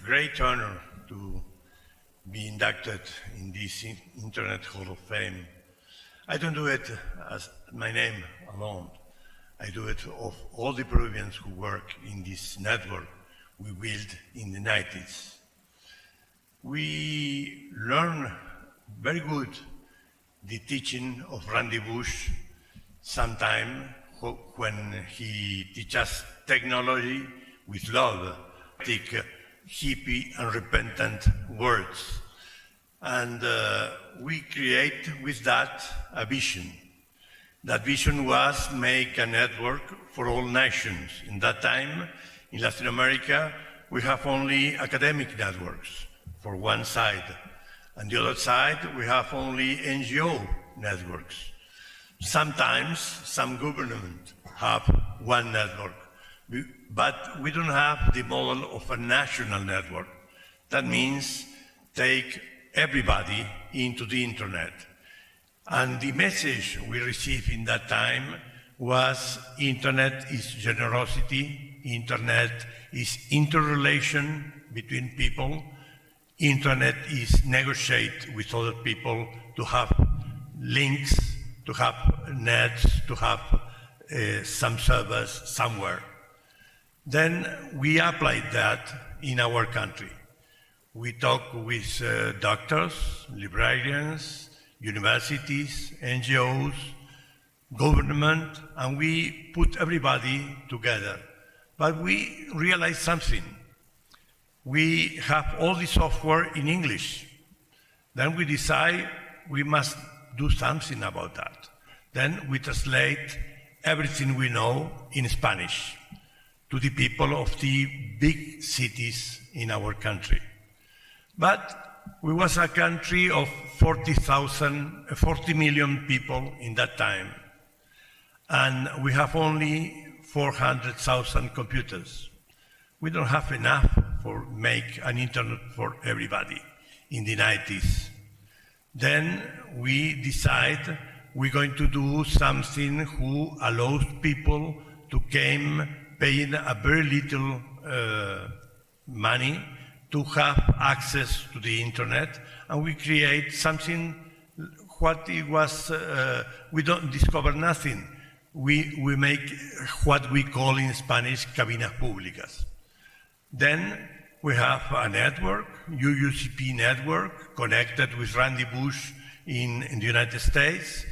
great honor to be inducted in this Internet Hall of Fame. I don't do it as my name alone. I do it of all the Peruvians who work in this network we built in the 90s. We learn very good the teaching of Randy Bush sometime when he teaches technology with love, take hippie and repentant words. And we create with that a vision. That vision was make a network for all nations. In that time, in Latin America, we have only academic networks for one side. And the other side, we have only NGO networks. Sometimes some government have one network, but we don't have the model of a national network. That means take everybody into the internet. And the message we received in that time was internet is generosity, internet is interrelation between people, internet is negotiate with other people to have links, to have nets, to have some service somewhere. Then we applied that in our country. We talk with doctors, librarians, universities, NGOs, government, and we put everybody together. But we realized something. We have all the software in English. Then we decide we must do something about that. Then we translate everything we know in Spanish to the people of the big cities in our country. But we was a country of 40 million people in that time. And we have only 400,000 computers. We don't have enough for make an internet for everybody in the 90s. Then we decide we're going to do something who allows people to come paying a very little money to have access to the internet, and we create something what it was, we don't discover nothing. We make what we call in Spanish cabinas públicas. Then we have a network, UUCP network, connected with Randy Bush in the United States,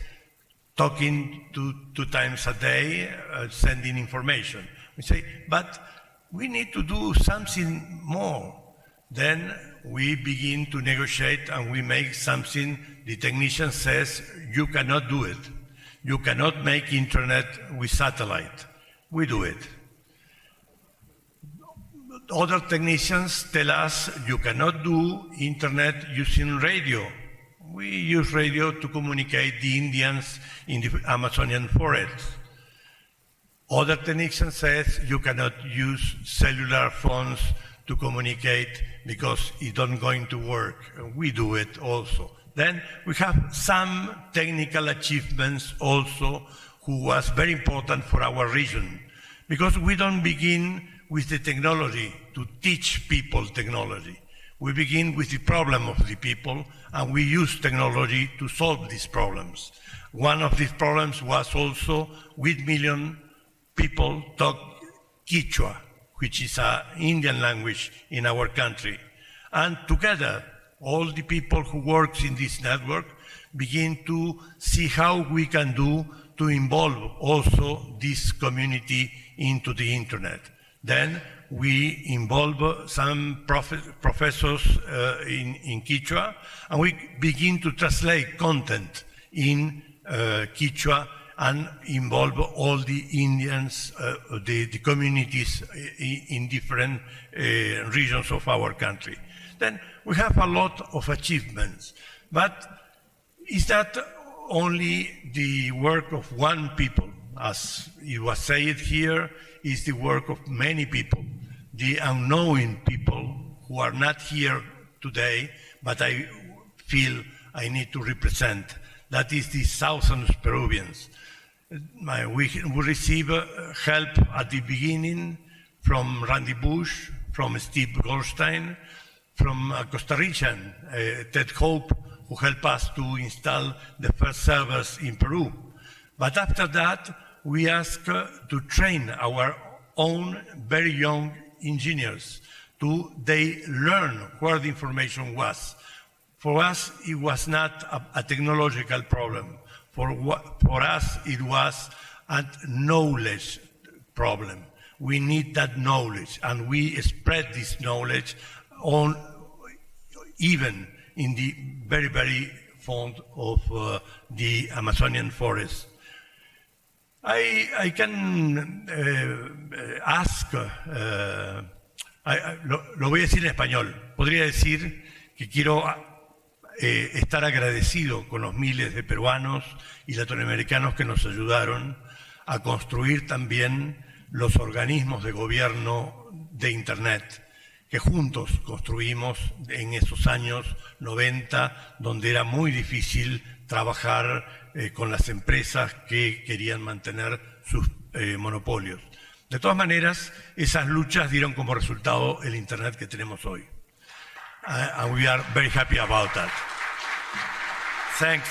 talking two times a day, sending information. We say, but we need to do something more. Then we begin to negotiate and we make something the technician says, you cannot do it. You cannot make internet with satellite. We do it. Other technicians tell us you cannot do internet using radio. We use radio to communicate the Indians in the Amazonian forest. Other technicians says you cannot use cellular phones to communicate because it's not going to work. We do it also. Then we have some technical achievements also who was very important for our region, because we don't begin with the technology to teach people technology. We begin with the problem of the people, and we use technology to solve these problems. One of these problems was also 1 million people talk Quechua, which is an Indian language in our country. And together, all the people who work in this network begin to see how we can do to involve also this community into the internet. Then we involve some professors in Quechua, and we begin to translate content in Quechua and involve all the Indians, the communities in different regions of our country. Then we have a lot of achievements, but is that only the work of one people? As it was said here, is the work of many people, the unknowing people who are not here today, but I feel I need to represent. That is the thousands of Peruvians. We receive help at the beginning from Randy Bush, from Steve Goldstein, from Costa Rican, Ted Hope, who helped us to install the first servers in Peru. But after that, we asked to train our own very young engineers. They learn where the information was. For us, it was not a technological problem. For us, it was a knowledge problem. We need that knowledge, and we spread this knowledge on even in the very, very fond of the Amazonian forest. I can ask, lo voy a decir en español, podría decir que quiero estar agradecido con los miles de peruanos y latinoamericanos que nos ayudaron a construir también los organismos de gobierno de Internet, que juntos construimos en esos años 90, donde era muy difícil trabajar con las empresas que querían mantener sus monopolios. De todas maneras, esas luchas dieron como resultado el Internet que tenemos hoy. And we are very happy about that. Thanks.